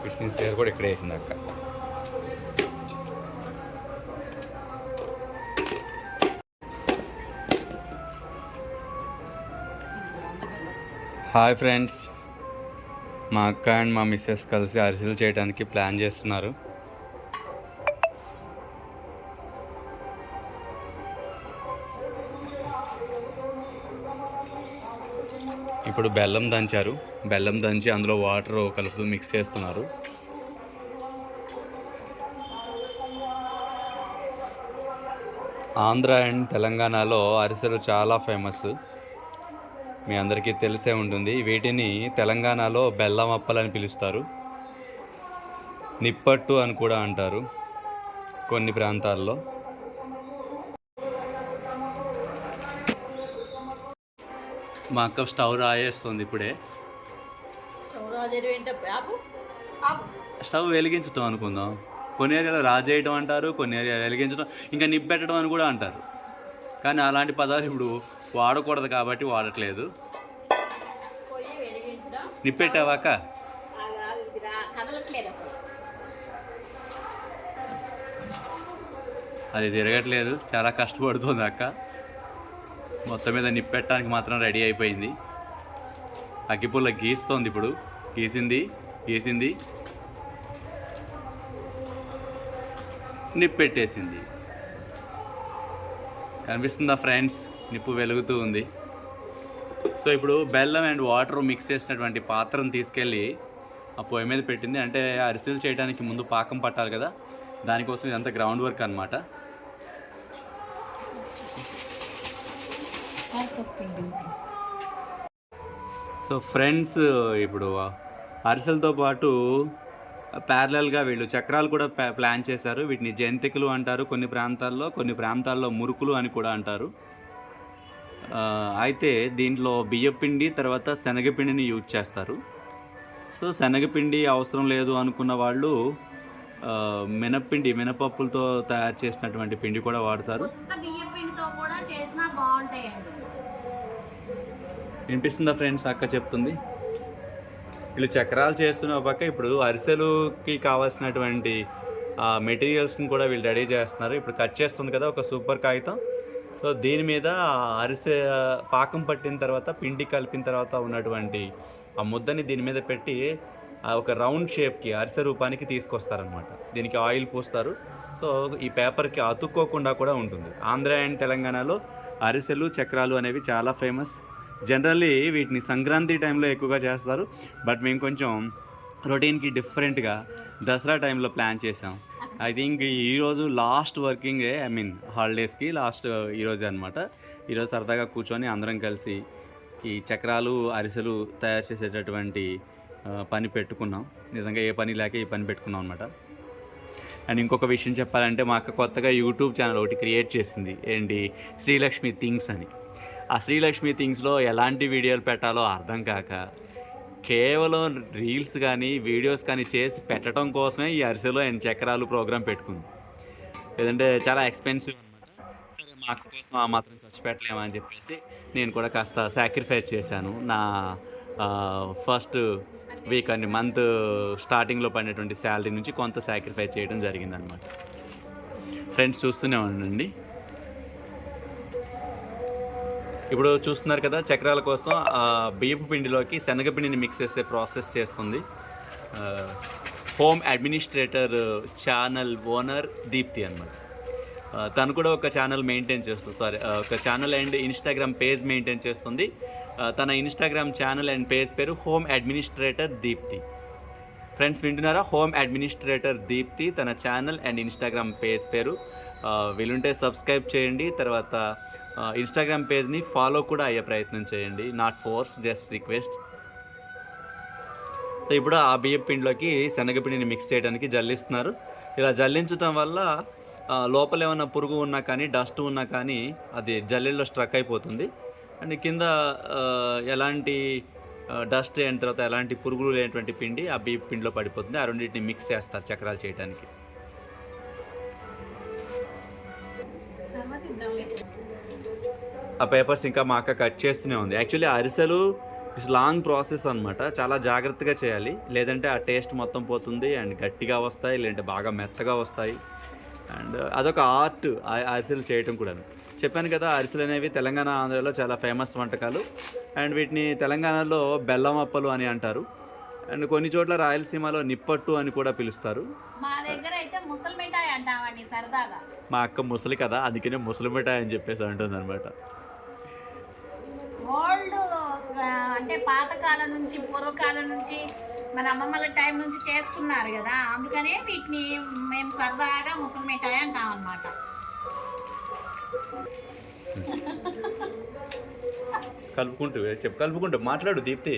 Christians గారు కూడా ఇక్కడే వేసింది అక్క. హాయ్ ఫ్రెండ్స్, మా అక్క అండ్ మా మిస్సెస్ కలిసి అరిసెలు చేయడానికి ప్లాన్ చేస్తున్నారు. ఇప్పుడు బెల్లం దంచారు. బెల్లం దంచి అందులో వాటర్ కలుపుతూ మిక్స్ చేస్తున్నారు. ఆంధ్ర అండ్ తెలంగాణలో అరిసెలు చాలా ఫేమస్, మీ అందరికీ తెలిసే ఉంటుంది. వీటిని తెలంగాణలో బెల్లం అప్పలని పిలుస్తారు, నిప్పట్టు అని కూడా అంటారు కొన్ని ప్రాంతాల్లో. మా అక్క స్టవ్ రాయేస్తుంది ఇప్పుడే. స్టవ్ వెలిగించటం అనుకుందాం. కొన్ని ఏరియాలో రాజేయడం అంటారు, కొన్ని ఏరియాలో వెలిగించడం, ఇంకా నిప్పెట్టడం అని కూడా అంటారు. కానీ అలాంటి పదాలు ఇప్పుడు వాడకూడదు కాబట్టి వాడట్లేదు. నిప్పెట్టావాక అది తిరగట్లేదు, చాలా కష్టపడుతుంది అక్క. మొత్తం మీద నిప్పెట్టడానికి మాత్రం రెడీ అయిపోయింది. అగ్గిపుల్ల గీస్తోంది ఇప్పుడు. గీసింది నిప్పెట్టేసింది. కనిపిస్తుందా ఫ్రెండ్స్? నిప్పు వెలుగుతూ ఉంది. సో ఇప్పుడు బెల్లం అండ్ వాటర్ మిక్స్ చేసినటువంటి పాత్రను తీసుకెళ్ళి ఆ పొయ్యి మీద పెట్టింది. అంటే అరిసెలు చేయడానికి ముందు పాకం పట్టాలి కదా, దానికోసం ఇదంతా గ్రౌండ్ వర్క్ అనమాట. సో ఫ్రెండ్స్, ఇప్పుడు అరిసెలతో పాటు ప్యారలల్గా వీళ్ళు చక్రాలు కూడా ప్లాన్ చేశారు. వీటిని జంతికలు అంటారు కొన్ని ప్రాంతాల్లో మురుకులు అని కూడా అంటారు. అయితే దీంట్లో బియ్యపిండి తర్వాత శనగపిండిని యూజ్ చేస్తారు. సో శనగపిండి అవసరం లేదు అనుకున్న వాళ్ళు మినపప్పులతో తయారు చేసినటువంటి పిండి కూడా వాడతారు. వినిపిస్తుందా ఫ్రెండ్స్? అక్క చెప్తుంది. వీళ్ళు చక్రాలు చేస్తున్న పక్క ఇప్పుడు అరిసెలుకి కావాల్సినటువంటి మెటీరియల్స్ని కూడా వీళ్ళు రెడీ చేస్తున్నారు. ఇప్పుడు కట్ చేస్తుంది కదా ఒక సూపర్ కాగితం. సో దీని మీద అరిసె పాకం పట్టిన తర్వాత, పిండి కలిపిన తర్వాత ఉన్నటువంటి ఆ ముద్దని దీని మీద పెట్టి ఒక రౌండ్ షేప్కి అరిసె రూపానికి తీసుకొస్తారనమాట. దీనికి ఆయిల్ పూస్తారు. సో ఈ పేపర్కి అతుక్కోకుండా కూడా ఉంటుంది. ఆంధ్ర అండ్ తెలంగాణలో అరిసెలు చక్రాలు అనేవి చాలా ఫేమస్. జనరల్లీ వీటిని సంక్రాంతి టైంలో ఎక్కువగా చేస్తారు. బట్ మేము కొంచెం రొటీన్కి డిఫరెంట్గా దసరా టైంలో ప్లాన్ చేసాం. ఐ థింక్ ఈరోజు లాస్ట్ వర్కింగ్ డే, హాలిడేస్కి ఈరోజే అనమాట. ఈరోజు సరదాగా కూర్చొని అందరం కలిసి ఈ చక్రాలు అరిసెలు తయారు చేసేటటువంటి పని పెట్టుకున్నాం. నిజంగా ఏ పని లేక ఈ పని పెట్టుకున్నాం అనమాట. అండ్ ఇంకొక విషయం చెప్పాలంటే, మా అక్క కొత్తగా యూట్యూబ్ ఛానల్ ఒకటి క్రియేట్ చేసింది. ఏంటి, శ్రీలక్ష్మి థింగ్స్ అని. ఆ శ్రీలక్ష్మి థింగ్స్లో ఎలాంటి వీడియోలు పెట్టాలో అర్థం కాక కేవలం రీల్స్ కానీ వీడియోస్ కానీ చేసి పెట్టడం కోసమే ఈ అరిసెలు అండ్ చక్రాలు ప్రోగ్రామ్ పెట్టుకుంది. లేదంటే చాలా ఎక్స్పెన్సివ్ అనమాట. సరే మా అక్క కోసం ఆ మాత్రం ఖర్చు పెట్టలేమని చెప్పేసి నేను కూడా కాస్త సాక్రిఫైస్ చేశాను. నా ఫస్ట్ వీక్ అండ్ మంత్ స్టార్టింగ్లో పడినటువంటి శాలరీ నుంచి కొంత సాక్రిఫైస్ చేయడం జరిగిందనమాట. ఫ్రెండ్స్ చూస్తూనే ఉండండి. ఇప్పుడు చూస్తున్నారు కదా, చక్రాల కోసం బియ్యపు పిండిలోకి శనగపిండిని మిక్స్ చేసే ప్రాసెస్ చేస్తుంది home administrator channel owner Deepti అన్నమాట. తను కూడా ఒక ఛానల్ మెయింటైన్ చేస్తుంది, ఒక channel and Instagram page maintain చేస్తుంది. తన ఇన్స్టాగ్రామ్ ఛానల్ అండ్ పేజ్ పేరు హోమ్ అడ్మినిస్ట్రేటర్ దీప్తి. ఫ్రెండ్స్ వింటున్నారా? హోమ్ అడ్మినిస్ట్రేటర్ దీప్తి తన ఛానల్ అండ్ ఇన్స్టాగ్రామ్ పేజ్ పేరు. వీలుంటే సబ్స్క్రైబ్ చేయండి. తర్వాత ఇన్స్టాగ్రామ్ పేజ్ని ఫాలో కూడా అయ్యే ప్రయత్నం చేయండి. Not force, just request. So ఇప్పుడు ఆ బియ్యం పిండిలోకి శనగపిండిని మిక్స్ చేయడానికి జల్లిస్తున్నారు. ఇలా జల్లించడం వల్ల లోపల ఏమైనా పురుగు ఉన్నా కానీ, డస్ట్ ఉన్నా కానీ అది జల్లెల్లో స్ట్రక్ అయిపోతుంది. అండ్ కింద ఎలాంటి డస్ట్ అయిన తర్వాత ఎలాంటి పురుగులు లేనటువంటి పిండి ఆ బియ్యం పిండిలో పడిపోతుంది. ఆ రెండింటిని మిక్స్ చేస్తారు చక్రాలు చేయడానికి. ఆ పేపర్స్ ఇంకా మా అక్క కట్ చేస్తూనే ఉంది. యాక్చువల్లీ అరిసెలు ఇట్స్ లాంగ్ ప్రాసెస్ అనమాట. చాలా జాగ్రత్తగా చేయాలి, లేదంటే ఆ టేస్ట్ మొత్తం పోతుంది అండ్ గట్టిగా వస్తాయి, లేదంటే బాగా మెత్తగా వస్తాయి. అండ్ అదొక ఆర్ట్ అరిసెలు చేయటం కూడా. చెప్పాను కదా, అరిసెలు అనేవి తెలంగాణ ఆంధ్రలో చాలా ఫేమస్ వంటకాలు. అండ్ వీటిని తెలంగాణలో బెల్లం అప్పలు అని అంటారు. అండ్ కొన్ని చోట్ల రాయలసీమలో నిప్పట్టు అని కూడా పిలుస్తారు. మా దగ్గర అయితే ముసలి మిఠాయి అంటామండి సరదాగా. మా అక్క ముసలి కదా, అందుకనే ముసలి మిఠాయి అని చెప్పేసి అంటుంది అనమాట. ఓల్డ్ అంటే పాతకాలం నుంచి, పూర్వకాలం నుంచి, మన అమ్మమ్మల టైం నుంచి చేస్తున్నారు కదా, అందుకనే వీటిని మేము సరదాగా ముసలి మిఠాయి అంటాం అనమాట. కలుపుకుంటూ మాట్లాడు దీప్తి.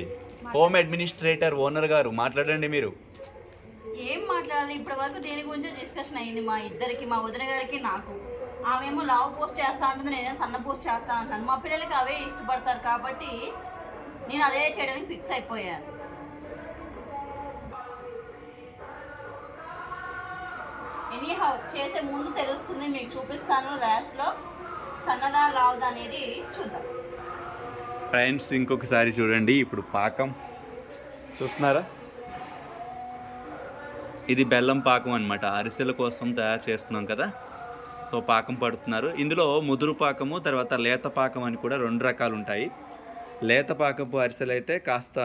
హోమ్ అడ్మినిస్ట్రేటర్ ఓనర్ గారు మాట్లాడండి మీరు. ఏం మాట్లాడాలి, ఇప్పటి వరకు దేని గురించో డిస్కషన్ అయింది మా ఇద్దరికి, మా వదిన గారికి నాకు. ఆమెమో లావ్ పోస్ట్ చేస్తా ఉంటుంది, నేనే సన్న పోస్ట్ చేస్తా అంటాను. మా పిల్లలకి అవే ఇష్టపడతారు కాబట్టి నేను అదే చేయడానికి ఫిక్స్ అయిపోయాను. ఎనీహౌ చేసే ముందు తెలుస్తుంది, మీకు చూపిస్తాను లాస్ట్లో సన్నదా లావుదా అనేది చూద్దాం. ఫ్రెండ్స్ ఇంకొకసారి చూడండి, ఇప్పుడు పాకం చూస్తున్నారా, ఇది బెల్లం పాకం అనమాట. అరిసెల కోసం తయారు చేస్తున్నాం కదా, సో పాకం పడుతున్నారు. ఇందులో ముదురు పాకము, తర్వాత లేత పాకం అని కూడా 2 రకాలు ఉంటాయి. లేత పాకపు అరిసెలు అయితే కాస్త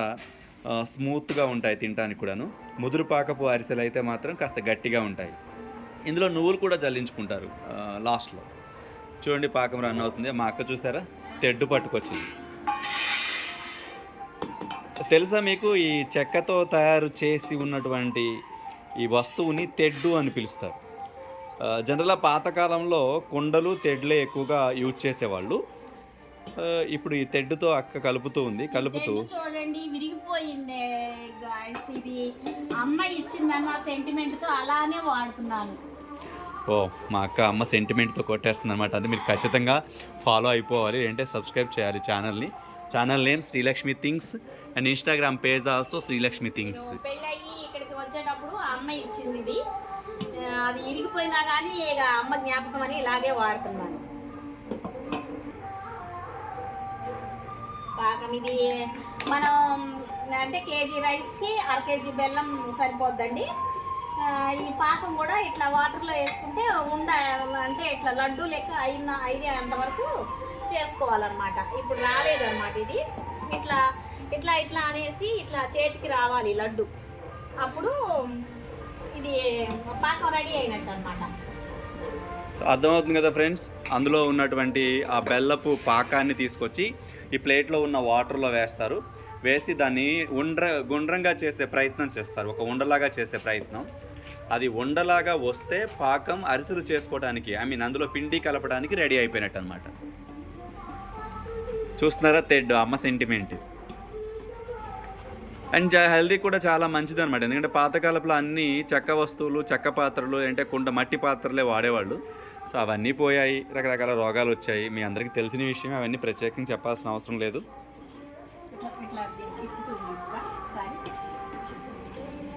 స్మూత్గా ఉంటాయి తినడానికి కూడాను. ముదురు పాకపు అరిసెలు అయితే మాత్రం కాస్త గట్టిగా ఉంటాయి. ఇందులో నువ్వులు కూడా జల్లించుకుంటారు లాస్ట్లో. చూడండి పాకం రన్ అవుతుంది. మా అక్క చూసారా తెడ్డు పట్టుకొచ్చింది. తెలుసా మీకు, ఈ చెక్కతో తయారు చేసి ఉన్నటువంటి ఈ వస్తువుని తెడ్డు అని పిలుస్తారు. జనరల్గా పాతకాలంలో కుండలు తెడ్లే ఎక్కువగా యూజ్ చేసేవాళ్ళు. ఇప్పుడు ఈ తెడ్డుతో అక్క కలుపుతూ ఉంది. చూడండి విరిగిపోయింది గాయ్స్. ఇది అమ్మ ఇచ్చిందన్న సెంటిమెంట్తో అలానే వాడుతున్నాను. ఓ మా అక్క అమ్మ సెంటిమెంట్తో కొట్టేస్తుంది అనమాట. అంటే మీరు ఖచ్చితంగా ఫాలో అయిపోవాలి, అంటే సబ్స్క్రైబ్ చేయాలి ఛానల్ని. Channel name Srilakshmi things and Instagram page also Srilakshmi things. పెళ్ళయి ఇక్కడికి వచ్చేటప్పుడు అమ్మ ఇచ్చింది ఇది. అది ఇరిగిపోయినా కానీ ఇక అమ్మ జ్ఞాపకం అని ఇలాగే వాడుతున్నాను. పాకం ఇది మనం అంటే కేజీ రైస్కి 1/2 కేజీ బెల్లం సరిపోద్దండి. ఈ పాకం కూడా ఇట్లా వాటర్లో వేసుకుంటే అంటే ఇట్లా లడ్డు లెక్క అయ్యే అంతవరకు చేసుకోవాలన్నమాట. ఇప్పుడు రాలేదన్నమాట ఇది. ఇట్లా ఇట్లా ఇట్లా అనేసి ఇట్లా చేతికి రావాలి లడ్డు, అప్పుడు ఇది పాకం రెడీ అయినట్టు అనమాట. అర్థమవుతుంది కదా ఫ్రెండ్స్. అందులో ఉన్నటువంటి ఆ బెల్లపు పాకాన్ని తీసుకొచ్చి ఈ ప్లేట్లో ఉన్న వాటర్లో వేస్తారు. వేసి దాన్ని గుండ్రంగా చేసే ప్రయత్నం చేస్తారు, ఒక ఉండలాగా చేసే ప్రయత్నం. అది ఉండలాగా వస్తే పాకం అరిసెలు చేసుకోవడానికి, అందులో పిండి కలపడానికి రెడీ అయిపోయినట్టు అనమాట. చూస్తున్నారా తెడ్డు అమ్మ సెంటిమెంట్. అండ్ హెల్తీ కూడా చాలా మంచిది అనమాట. ఎందుకంటే పాతకాలంలో అన్నీ చెక్క వస్తువులు, చెక్క పాత్రలు, అంటే మట్టి పాత్రలే వాడేవాళ్ళు. సో అవన్నీ పోయాయి, రకరకాల రోగాలు వచ్చాయి. మీ అందరికీ తెలిసిన విషయం, అవన్నీ ప్రత్యేకంగా చెప్పాల్సిన అవసరం లేదు.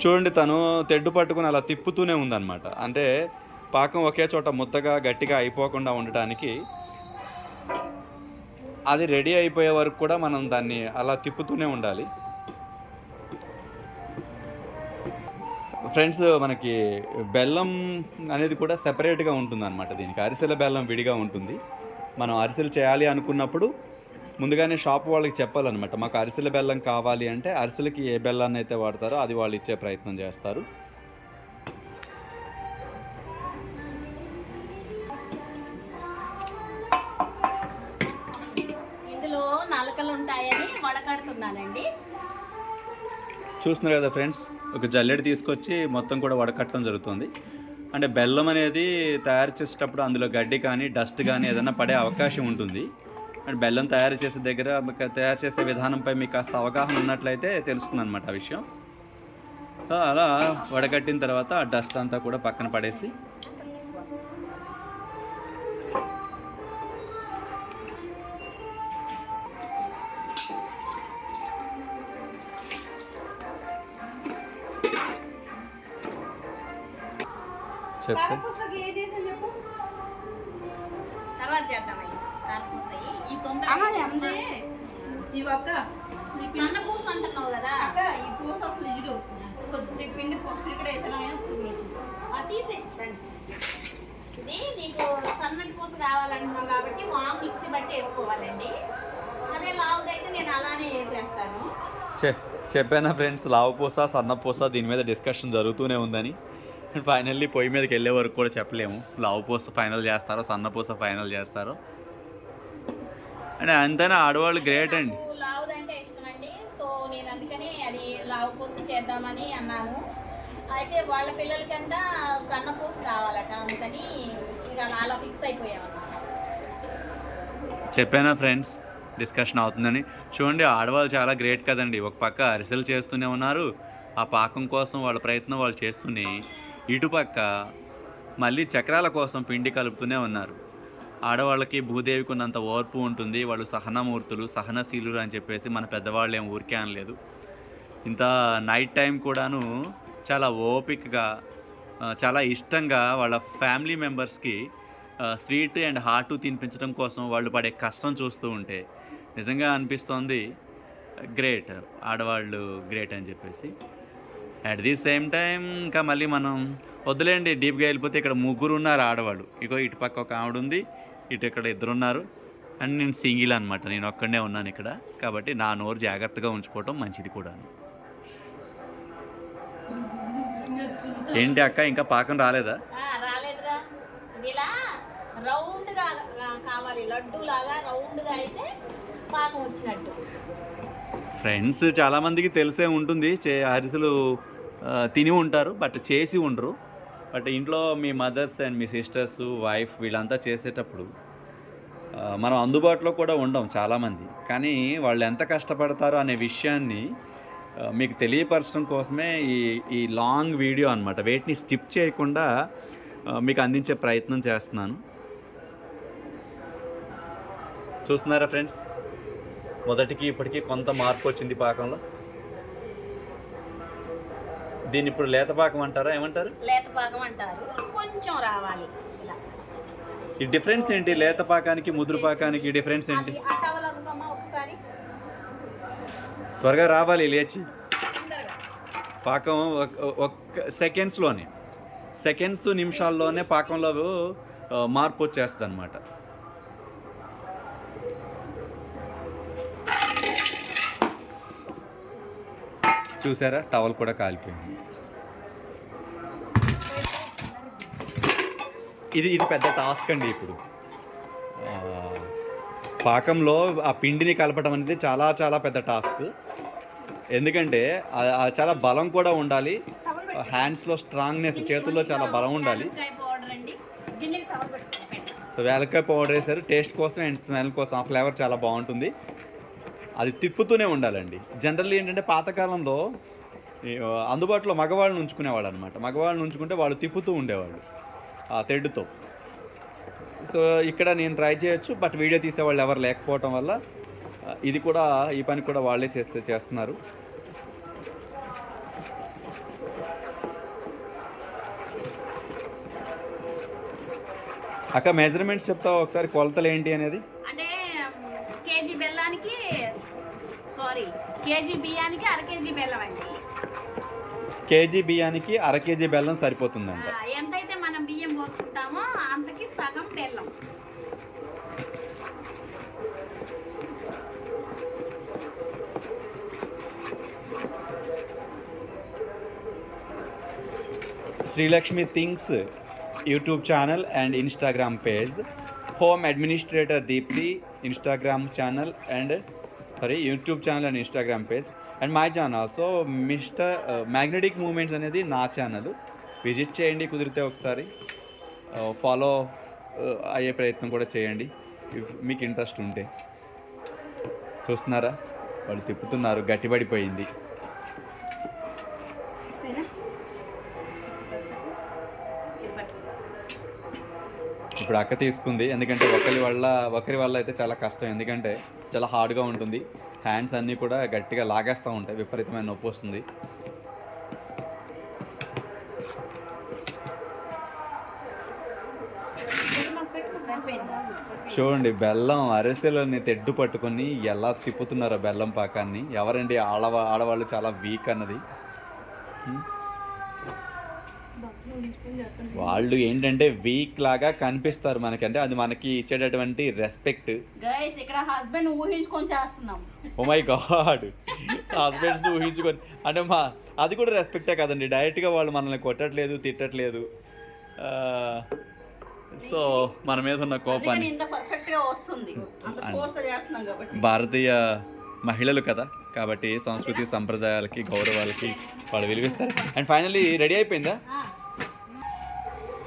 చూడండి తను తెడ్డు పట్టుకుని అలా తిప్పుతూనే ఉందన్నమాట. అంటే పాకం ఒకే చోట ముద్దగా గట్టిగా అయిపోకుండా ఉండటానికి. అది రెడీ అయిపోయే వరకు కూడా మనం దాన్ని అలా తిప్పుతూనే ఉండాలి. ఫ్రెండ్స్ మనకి బెల్లం అనేది కూడా సెపరేట్గా ఉంటుంది అనమాట. దీనికి అరిసెల బెల్లం విడిగా ఉంటుంది. మనం అరిసెలు చేయాలి అనుకున్నప్పుడు ముందుగానే షాప్ వాళ్ళకి చెప్పాలన్నమాట, మాకు అరిసెల బెల్లం కావాలి అంటే అరిసెలకి ఏ బెల్లాన్ని అయితే వాడతారో అది వాళ్ళు ఇచ్చే ప్రయత్నం చేస్తారు. ఇందులో నలకలు ఉంటాయని వడకడుతున్నానండి. చూస్తున్నారు కదా ఫ్రెండ్స్, ఒక జల్లెడ తీసుకొచ్చి మొత్తం కూడా వడకట్టడం జరుగుతుంది. అంటే బెల్లం అనేది తయారు చేసేటప్పుడు అందులో గడ్డి కానీ డస్ట్ కానీ ఏదైనా పడే అవకాశం ఉంటుంది. అండ్ బెల్లం తయారు చేసే విధానంపై మీకు కాస్త అవగాహన ఉన్నట్లయితే తెలుస్తుంది అనమాట ఆ విషయం. అలా వడకట్టిన తర్వాత ఆ డస్ట్ అంతా కూడా పక్కన పడేసి తర్వాత అర్థమైంది కారపూసయి ఈ ఆహా, తొందర అంతే ఇవి అక్క అసలు ఈ పిండి సన్న పూస అంటున్నావు కదా అక్క ఈ పూస అసలు ఇడు కొద్ది పిండి పొట్టు ఇక్కడ వేసినా పురుగులు వచ్చేసాయి. తీసేయండి. ఇది నీకు సన్నటి పూస కావాలంటున్నావు కాబట్టి మిక్సీ బట్టి వేసుకోవాలండి. అదే లావుదైతే నేను అలానే వేసేస్తాను. చెప్పానా ఫ్రెండ్స్, లావు పూస సన్న పూస దీని మీద డిస్కషన్ జరుగుతూనే ఉందని. ఫైనల్లీ పొయ్యి మీదకి వెళ్ళే వరకు కూడా చెప్పలేము. లావు పూస ఫైనల్ చేస్తారో సన్న పూస ఫైనల్ చేస్తారో అంటే అంతేనా. ఆడవాళ్ళు గ్రేట్ అండి. నాకు లావుదంటే ఇష్టం అండి. సో నేను అందుకని అది లావు పూస చేద్దామని అన్నాను. అయితే వాళ్ళ పిల్లలకంతా సన్న పూస కావాలట, అందుకని ఇక అలా ఫిక్స్ అయిపోయామన్నమాట. చెప్పానా ఫ్రెండ్స్, డిస్కషన్ అవుతుందని. చూడండి, ఆడవాళ్ళు చాలా గ్రేట్ కదండి. ఒక పక్క అరిసెలు చేస్తూనే ఉన్నారు, ఆ పాకం కోసం వాళ్ళ ప్రయత్నం వాళ్ళు చేస్తూనే ఇటుపక్క మళ్ళీ చక్రాల కోసం పిండి కలుపుతూనే ఉన్నారు. ఆడవాళ్ళకి భూదేవికి ఉన్నంత ఓర్పు ఉంటుంది. వాళ్ళు సహనమూర్తులు, సహనశీలురు అని చెప్పేసి మన పెద్దవాళ్ళు ఏం ఊరికే అనలేదు. ఇంత నైట్ టైం కూడాను చాలా ఓపికగా చాలా ఇష్టంగా వాళ్ళ ఫ్యామిలీ మెంబర్స్కి స్వీట్ అండ్ హాట్ తినిపించడం కోసం వాళ్ళు పడే కష్టం చూస్తూ ఉంటే నిజంగా అనిపిస్తోంది గ్రేట్, ఆడవాళ్ళు గ్రేట్ అని చెప్పేసి. అట్ ది సేమ్ టైం ఇంకా మళ్ళీ మనం వద్దులేండి డీప్గా వెళ్ళిపోతే ఇక్కడ ముగ్గురు ఉన్నారు ఆడవాళ్ళు. ఇగో ఇటు పక్క ఒక ఆవిడ ఉంది, ఇటు ఇక్కడ ఇద్దరు ఉన్నారు. అండ్ నేను సింగిల్ అనమాట, నేను ఒక్కడే ఉన్నాను ఇక్కడ. కాబట్టి నా నోరు జాగ్రత్తగా ఉంచుకోవటం మంచిది కూడా. ఏంటి అక్క, ఇంకా పాకం రాలేదా? రాలేదురా, ఇలా రౌండ్గా కావాలి, లడ్డు లాగా రౌండ్గా అయితే పాకం వచ్చినట్టు. ఫ్రెండ్స్ చాలామందికి తెలిసే ఉంటుంది, అరిసెలు తిని ఉంటారు బట్ చేసి ఉండరు. బట్ ఇంట్లో మీ మదర్స్ అండ్ మీ సిస్టర్స్, వైఫ్ వీళ్ళంతా చేసేటప్పుడు మనం అందుబాటులో కూడా ఉండం చాలామంది. కానీ వాళ్ళు ఎంత కష్టపడతారో అనే విషయాన్ని మీకు తెలియపరచడం కోసమే ఈ లాంగ్ వీడియో అనమాట. వేటిని స్కిప్ చేయకుండా మీకు అందించే ప్రయత్నం చేస్తున్నాను. చూస్తున్నారా ఫ్రెండ్స్, మొదటికి ఇప్పటికీ కొంత మార్పు వచ్చింది పాకంలో. దీన్ని ఇప్పుడు లేత పాకం అంటారా, ఏమంటారు? లేత పాకం అంటారు, కొంచెం రావాలి ఇలా. ఈ డిఫరెన్స్ ఏంటి? లేత పాకానికి ముదురు పాకానికి డిఫరెన్స్ ఏంటి? ఒకసారి త్వరగా రావాలి లేచి. పాకం ఒక సెకండ్స్ నిమిషాల్లోనే పాకంలో మార్పు వచ్చేస్తుంది అనమాట. చూసారా, టవల్ కూడా కాలిపోయింది. ఇది పెద్ద టాస్క్ అండి. ఇప్పుడు పాకంలో ఆ పిండిని కలపడం అనేది చాలా చాలా పెద్ద టాస్క్. ఎందుకంటే చాలా బలం కూడా ఉండాలి, హ్యాండ్స్లో స్ట్రాంగ్నెస్, చేతుల్లో చాలా బలం ఉండాలి. వేలకాయ పౌడర్ వేసారు టేస్ట్ కోసం అండ్ స్మెల్ కోసం, ఆ ఫ్లేవర్ చాలా బాగుంటుంది. అది తిప్పుతూనే ఉండాలండి. జనరల్లీ ఏంటంటే పాతకాలంలో అందుబాటులో మగవాళ్ళని ఉంచుకునేవాళ్ళు అనమాట. మగవాళ్ళని ఉంచుకుంటే వాళ్ళు తిప్పుతూ ఉండేవాళ్ళు ఆ తెడ్డుతో. సో ఇక్కడ నేను ట్రై చేయొచ్చు, బట్ వీడియో తీసేవాళ్ళు ఎవరు లేకపోవటం వల్ల ఈ పని కూడా వాళ్ళే చేస్తున్నారు. అక్క మెజర్మెంట్స్ చెప్తావా ఒకసారి, కొలతలు ఏంటి అనేది? అంటే కేజీ బియ్యానికి అర కేజీ బెల్లం అండి. కేజీ బియ్యానికి అర కేజీ బెల్లం సరిపోతుందంట. ఎంతైతే మనం బియ్యం పోసుకుంటామో అంతకి సగం బెల్లం. Srilakshmi things YouTube channel and Instagram page, home administrator Deepti Instagram channel and YouTube channel and Instagram page, and my channel also Mister Magnetic Moments అనేది నా ఛానల్. విజిట్ చేయండి, కుదిరితే ఒకసారి ఫాలో అయ్యే ప్రయత్నం కూడా చేయండి మీకు ఇంట్రెస్ట్ ఉంటే. చూస్తున్నారా, వాళ్ళు తిప్పుతున్నారు, గట్టిపడిపోయింది. ఇప్పుడు అక్క తీసుకుంది, ఎందుకంటే ఒకరి వల్ల అయితే చాలా కష్టం. ఎందుకంటే చాలా హార్డ్గా ఉంటుంది, హ్యాండ్స్ అన్నీ కూడా గట్టిగా లాగేస్తూ ఉంటాయి, విపరీతమైన నొప్పి వస్తుంది. సరిపోయిందా? చూడండి బెల్లం అరిసెలని తెడ్డు పట్టుకొని ఎలా తిప్పుతున్నారో బెల్లం పాకాన్ని. ఎవరండి ఆడవాళ్ళు చాలా వీక్ అన్నది. వాళ్ళు ఏంటంటే వీక్ లాగా కనిపిస్తారు మనకి, అంటే అది మనకి ఇచ్చేటటువంటి రెస్పెక్ట్. గైస్ ఇక్కడ హస్బెండ్ ఊహించుకొని చేస్తున్నాం. ఓ మై గాడ్, హస్బెండ్స్ ఊహించుకొని అంటే అది కూడా రెస్పెక్టే కదండి. డైరెక్ట్గా వాళ్ళు మనల్ని కొట్టట్లేదు, తిట్టట్లేదు. సో మన మీద ఉన్న కోపాన్ని ఇంత పర్ఫెక్ట్ గా వస్తుంది, అంత ఫోర్స్ గా చేస్తున్నాం కాబట్టి. భారతీయ మహిళలు కదా కాబట్టి సంస్కృతి సంప్రదాయాలకి గౌరవాలకి వాళ్ళు విలువిస్తారు. అండ్ ఫైనల్లీ రెడీ అయిపోయిందా?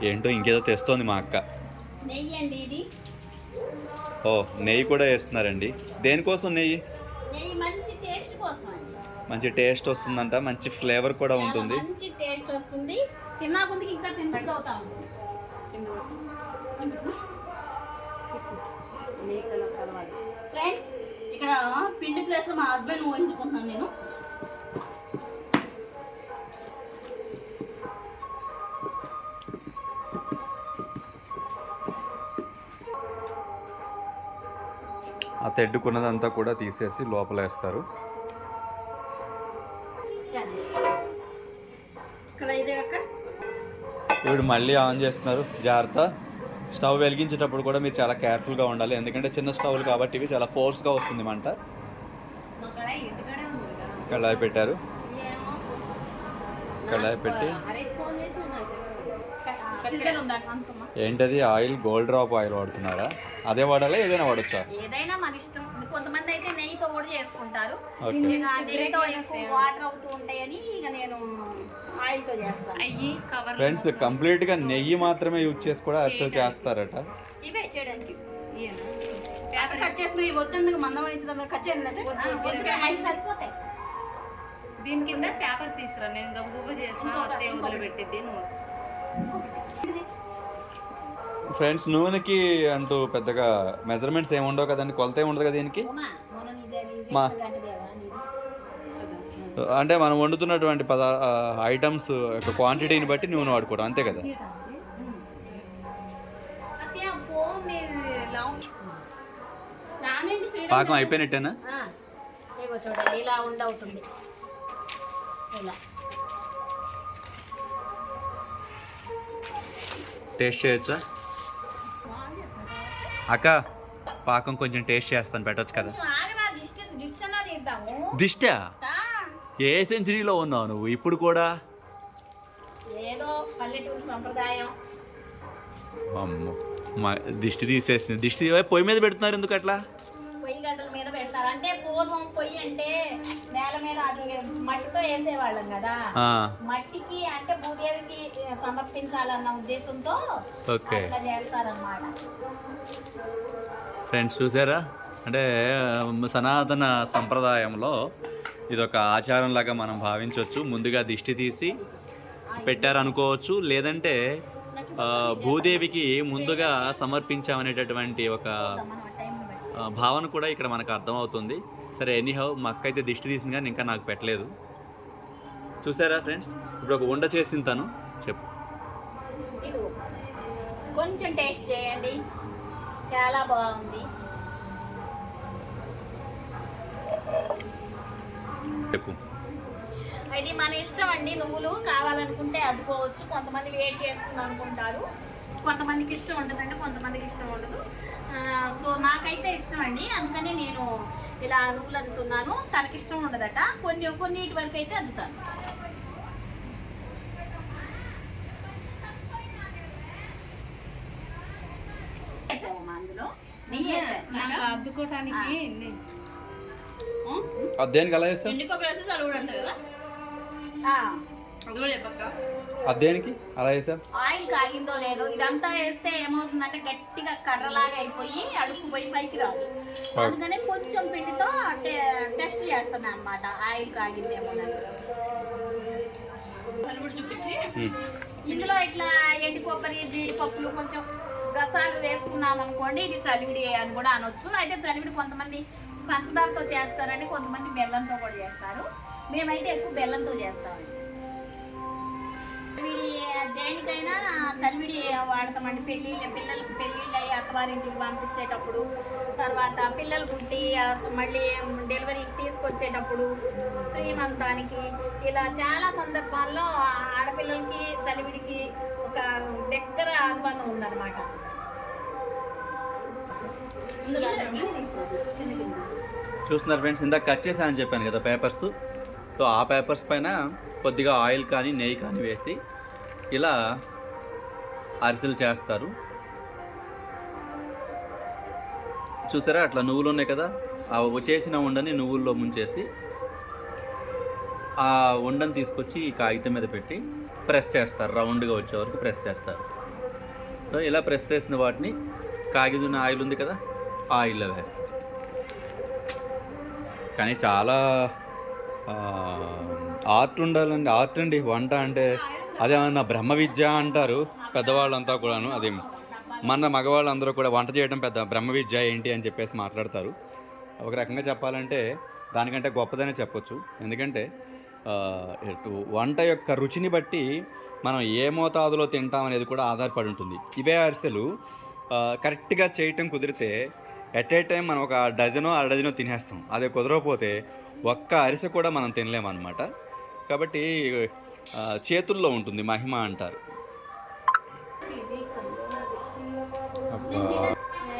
ఏంటో ఇంకేదో తెస్తోంది మా అక్క. నెయ్యి అండి ఇది. ఓ నెయ్యి కూడా వేస్తున్నారండి. దేనికోసం నెయ్యి? నెయ్యి మంచి టేస్ట్ కోసం అండి. మంచి టేస్ట్ వస్తుందంట, మంచి ఫ్లేవర్ కూడా ఉంటుంది. మంచి టేస్ట్ వస్తుంది. తిన్నా కొద్దికి ఇంకా తిన్నట్టు అవుతాం. ఫ్రెండ్స్ ఇక్కడ పిండి ప్లేస్ లో మా హస్బెండ్ ఊహించుకుంటున్నాను నేను. ఆ తెడ్డుకున్నదంతా కూడా తీసేసి లోపల వేస్తారు. ఇప్పుడు మళ్ళీ ఆన్ చేస్తున్నారు. జాగ్రత్త, స్టవ్ వెలిగించేటప్పుడు కూడా మీరు చాలా కేర్ఫుల్గా ఉండాలి, ఎందుకంటే చిన్న స్టవ్లు కాబట్టి ఇవి చాలా ఫోర్స్గా వస్తుంది మంట. కళాయి పెట్టారు, కళాయి పెట్టి ఏంటది ఆయిల్? గోల్డ్ డ్రాప్ ఆయిల్ వాడుతున్నారా? అదే వాడాలా, ఏదైనా వాడచ్చా? ఏదైనా మన ఇష్టం. కొంతమంది అయితే నెయ్యితో కూడా చేసుకుంటారు. ఓకే. నెయ్యితో ఎక్కువ వాటర్ అవుతూ ఉంటాయని ఇక నేను ఆయిల్తో చేస్తాను. ఫ్రెండ్స్ కంప్లీట్గా నెయ్యి మాత్రమే యూజ్ చేసి కూడా అసలు చేస్తారట. ఇవే చేయడానికి కట్ చేసిన వద్దండి, మందం అవుతుంది కట్ చేయండి, అవి సరిపోతాయి. దీని కింద పేపర్ తీసుకురా, నేను గబగబా చేస్తాను, అత్తే వదిలిపెట్టిద్ది నువ్వు. ఫ్రెండ్స్ నూనెకి అంటూ పెద్దగా మెజర్మెంట్స్ ఏమి ఉండవు కదండి, కొలత ఏమి ఉండదు కదా దీనికి. అంటే మనం వండుతున్నటువంటి ఐటమ్స్ యొక్క క్వాంటిటీని బట్టి నూనె వాడుకోవడం అంతే కదా. పాకం అయిపోయినట్టేనా? చూడండి ఇలా ఉండవుతుంది. ఇలా టేస్ట్ చేయొచ్చా అక్క? పాకం కొంచెం టేస్ట్ చేస్తాను, పెట్టొచ్చు కదా. దిష్టా? ఏ సెంచరీలో ఉన్నావు నువ్వు ఇప్పుడు కూడా? ఏదో పల్లెటూరు సంప్రదాయం. అమ్మో, మా దిష్టి తీసేసింది. దిష్టి పొయ్యి మీద పెడుతున్నారు ఎందుకు అట్లా? పొయ్యి గడ్డల మీద పెడతారు. అంటే పూర్వం పొయ్యి అంటే నేల మీద అది మట్టితో వేసేవాళ్ళం కదా. మట్టికి అంటే భూదేవికి సమర్పించాలన్న ఉద్దేశంతో అట్లా చేస్తారన్నమాట. ఫ్రెండ్స్ చూసారా, అంటే సనాతన సంప్రదాయంలో ఇదొక ఆచారం లాగా మనం భావించవచ్చు. ముందుగా దిష్టి తీసి పెట్టారనుకోవచ్చు, లేదంటే భూదేవికి ముందుగా సమర్పించామనేటటువంటి ఒక భావన కూడా ఇక్కడ మనకు అర్థమవుతుంది. సరే ఎనీహౌ మా అక్క అయితే దిష్టి తీసింది కానీ ఇంకా నాకు పెట్టలేదు. చూసారా ఫ్రెండ్స్, ఇప్పుడు ఒక వండ చేసిన తను చెప్పు. కొంచెం టేస్ట్ చేయండి, చాలా బాగుంది. చెప్పు. అది మన ఇష్టం అండి. నువ్వులు కావాలనుకుంటే అద్దుకోవచ్చు. కొంతమంది వేడి చేస్తుంది అనుకుంటారు, కొంతమందికి ఇష్టం ఉంటుందండి, కొంతమందికి ఇష్టం ఉండదు. సో నాకైతే ఇష్టం అండి, అందుకని నేను ఇలా నువ్వులు అద్దుతున్నాను. తనకి ఇష్టం ఉండదట, కొన్నిటి వరకు అయితే అద్దుతాను. అందులో నెయ్యి నాకు అద్దుకోవటానికి అదేనికి అలా చేస్తా? అదేనికి అలా చేసా? ఆయిల్ కాగిందో లేదో ఇదంతా వేస్తే ఏమవుతుందంటే గట్టిగా కర్రలాగా అయిపోయి అడుక్కుపోయి పైకి రాదు. అందుకనే కొంచెం పిండితో టెస్ట్ చేస్తాను అన్నమాట, ఆయిల్ కాగిందేమో. చూపించి ఇందులో ఇట్లా ఎండు కొబ్బరి, జీడిపప్పులు, కొంచెం గసాలు వేసుకున్నాం అనుకోండి, ఇది చలివిడి అని కూడా అనొచ్చు. అయితే చలివిడి కొంతమంది పంచదారతో చేస్తారండి, కొంతమంది బెల్లంతో కూడా చేస్తారు. మేమైతే ఎక్కువ బెల్లంతో చేస్తామండి. చలివిడి దేనికైనా చలివిడి వాడతామండి. పిల్లలకి పెళ్ళిళ్ళు అయ్యి అత్తవారింటికి పంపించేటప్పుడు, తర్వాత పిల్లలు పుట్టి మళ్ళీ డెలివరీకి తీసుకొచ్చేటప్పుడు, శ్రీమంతానికి, ఇలా చాలా సందర్భాల్లో ఆడపిల్లలకి చలివిడికి ఒక దగ్గర అనుబంధం ఉందన్నమాట. చూస్తున్నారు ఫ్రెండ్స్, ఇందాక కట్ చేశానని చెప్పాను కదా పేపర్స్. సో ఆ పేపర్స్ పైన కొద్దిగా ఆయిల్ కానీ నెయ్యి కానీ వేసి ఇలా అరిసెలు చేస్తారు. చూసారా, అట్లా నువ్వులు ఉన్నాయి కదా, ఆ చేసిన ఉండని నువ్వుల్లో ముంచేసి ఆ ఉండని తీసుకొచ్చి ఈ కాగితం మీద పెట్టి ప్రెస్ చేస్తారు. రౌండ్గా వచ్చే వరకు ప్రెస్ చేస్తారు. సో ఇలా ప్రెస్ చేసిన వాటిని కాగితం ఆయిల్ ఉంది కదా, ఆయిల్లో వేస్తారు. కానీ చాలా ఆర్ట్ ఉండాలండి. ఆర్ట్ అండి వంట అంటే. అదేమన్నా బ్రహ్మ విద్య అంటారు పెద్దవాళ్ళంతా కూడాను. అది మన మగవాళ్ళందరూ కూడా వంట చేయడం పెద్ద బ్రహ్మ విద్య ఏంటి అని చెప్పేసి మాట్లాడతారు. ఒక రకంగా చెప్పాలంటే దానికంటే గొప్పదనే చెప్పొచ్చు. ఎందుకంటే వంట యొక్క రుచిని బట్టి మనం ఏ మోతాదులో తింటాం అనేది కూడా ఆధారపడి ఉంటుంది. ఇవే అరిసెలు కరెక్ట్గా చేయటం కుదిరితే ఎట్ ఏ టైం మనం ఒక డజనో అర డజనో తినేస్తాం. అదే కుదరకపోతే ఒక్క అరిసె కూడా మనం తినలేమన్నమాట. కాబట్టి చేతుల్లో ఉంటుంది మహిమ అంటారు.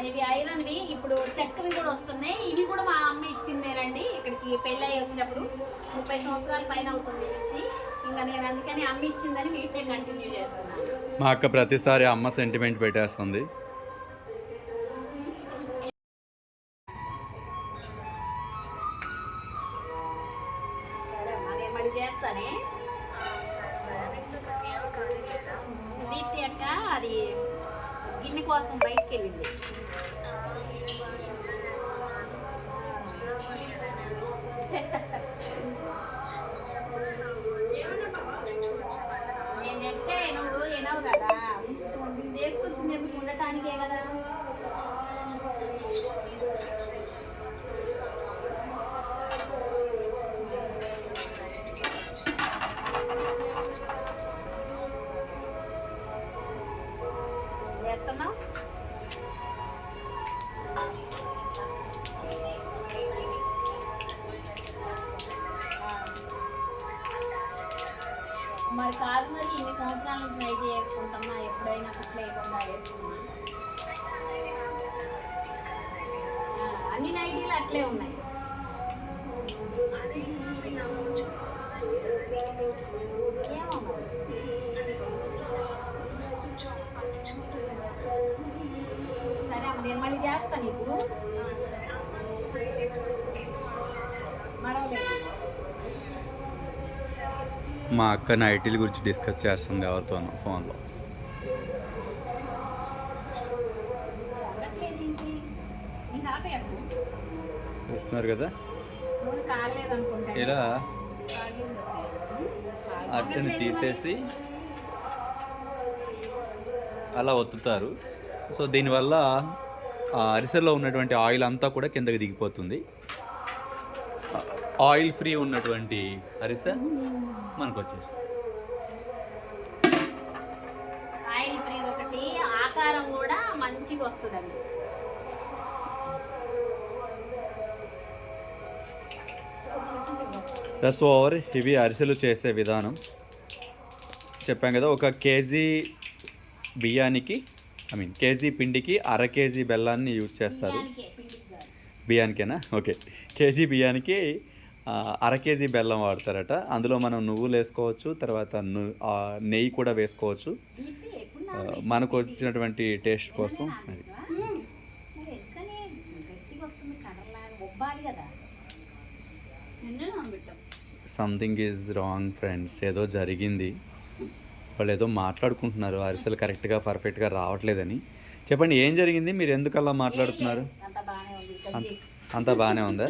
ఇవి ఐరన్వి. ఇప్పుడు చెక్కవి కూడా వస్తున్నాయి. ఇవి కూడా మా అమ్మ ఇచ్చిందేనండి. ఇక్కడికి పెళ్ళి అయ్యి వచ్చినప్పుడు 30 సంవత్సరాల పైన అవుతుంది ఇచ్చి. ఇంకా నేను అందుకని అమ్మ ఇచ్చిందని వీటినే కంటిన్యూ చేస్తున్నాను. మా అక్క ప్రతిసారి అమ్మ సెంటిమెంట్ పెట్టేస్తుంది. చేస్తానే దీప్తి అక్క అది గిన్నె కోసం బయటికి వెళ్ళింది. నేను చెప్తే నువ్వు వినవు కదా, చేసుకొచ్చింది ఎందుకు ఉండటానికే కదా. చేస్తున్నావు మరి కాదు. మరి ఇన్ని సంవత్సరాల నుంచి నైట్ చేసుకుంటున్నా, ఎప్పుడైనా అట్లా లేకుండా వేసుకున్నా. అన్ని నైటీలు అట్లే ఉన్నాయి. ఏమో సరే అమ్మ, నేను మళ్ళీ చేస్తాను. ఇప్పుడు మడవలేదు. మా అక్క నైటీల గురించి డిస్కస్ చేస్తుంది ఎవరితోనో ఫోన్లో. చూస్తున్నారు కదా, ఇలా అరిసెని తీసేసి అలా ఒత్తుతారు. సో దీనివల్ల ఆ అరిసెలో ఉన్నటువంటి ఆయిల్ అంతా కూడా కిందకి దిగిపోతుంది. ఆయిల్ ఫ్రీ ఉన్నటువంటి అరిసె మనకు వచ్చేస్తుంది. ఆయిల్ ఫ్రీ ఒకటి, ఆకారం కూడా మంచిగా వస్తుందండి. That's over. ఇవి అరిసెలు చేసే విధానం చెప్పాం కదా. ఒక కేజీ బియ్యానికి కేజీ పిండికి అర కేజీ బెల్లాన్ని యూజ్ చేస్తారు. బియ్యానికేనా? ఓకే. కేజీ బియ్యానికి అర కేజీ బెల్లం వాడతారట. అందులో మనం నువ్వులు వేసుకోవచ్చు, తర్వాత నెయ్యి కూడా వేసుకోవచ్చు మనకు వచ్చినటువంటి టేస్ట్ కోసం. Something is wrong friends. ఏదో జరిగింది. వాళ్ళు ఏదో మాట్లాడుకుంటున్నారు అరిసెలు కరెక్ట్గా పర్ఫెక్ట్గా రావట్లేదని. చెప్పండి, ఏం జరిగింది? మీరు ఎందుకు అలా మాట్లాడుతున్నారు? అంతా బాగానే ఉందా?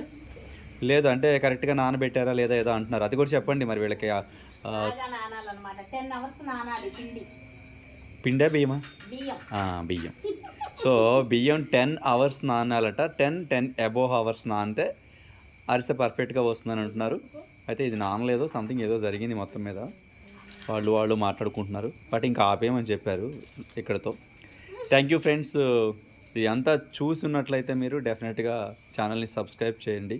లేదు అంటే కరెక్ట్గా నానబెట్టారా లేదా ఏదో అంటున్నారు. అది కూడా చెప్పండి మరి వీళ్ళకి. పిండా బియ్యమా? బియ్యం. సో బియ్యం 10 అవర్స్ నానాలట. 10 అబోవ్ అవర్స్ నానితే అరిసె పర్ఫెక్ట్గా వస్తుందని అంటున్నారు. అయితే ఇది నానలేదు, సంథింగ్ ఏదో జరిగింది మొత్తం మీద. వాళ్ళు మాట్లాడుకుంటున్నారు. బట్ ఇంకా ఆపేయమని చెప్పారు ఇక్కడతో. Thank you friends. ఇది అంతా చూస్తున్నట్లయితే మీరు డెఫినెట్గా ఛానల్ని సబ్స్క్రైబ్ చేయండి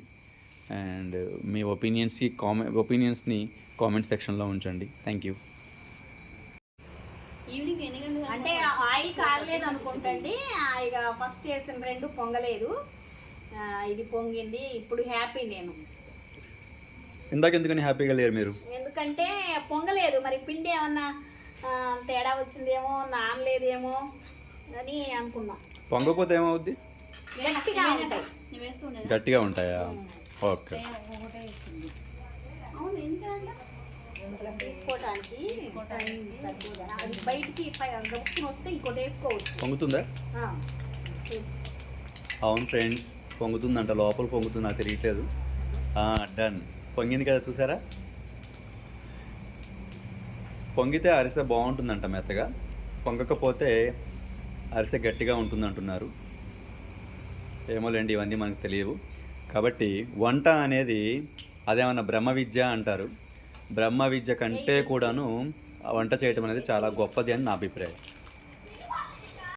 అండ్ మీ ఒపీనియన్స్ని కామెంట్ సెక్షన్లో ఉంచండి. Thank you. ఈవినింగ్ ఎన్ని గంటలు అంటే ఆయిల్ కాగలేదు అనుకుంటండి. ఇక ఫస్ట్ వేసిన 2 పొంగలేదు, ఇది పొంగింది. ఇప్పుడు హ్యాపీ నేను. ఇందాక ఎందుకని హ్యాపీగా లేరు మీరు? ఎందుకంటే పొంగలేదు, మరి పిండి ఏమన్నా తేడా వచ్చిందేమో, నానలేదేమో అని అనుకున్నా. పొంగపోతే ఏమవుద్ది? గట్టిగా ఉంటాయి. నువ్వు వేస్తుండే గట్టిగా ఉంటాయా? ఓకే. అవును ఎందుకంటే తీసుకోవటానికి సరిపోదా? అది బయటికి గొప్పని వస్తే ఇంకోటి వేసుకోవచ్చు. పొంగుతుందా? అవును ఫ్రెండ్స్, పొంగుతుందంట. లోపల పొంగుతుంది, నాకు తెలియట్లేదు. డన్. పొంగింది కదా, చూసారా? పొంగితే అరిసె బాగుంటుందంట మెత్తగా, పొంగకపోతే అరిసె గట్టిగా ఉంటుంది అంటున్నారు. ఏమోలేండి, ఇవన్నీ మనకు తెలియవు. కాబట్టి వంట అనేది అదేమన్నా బ్రహ్మ విద్య అంటారు. బ్రహ్మ విద్య కంటే కూడాను వంట చేయటం అనేది చాలా గొప్పది అని నా అభిప్రాయం.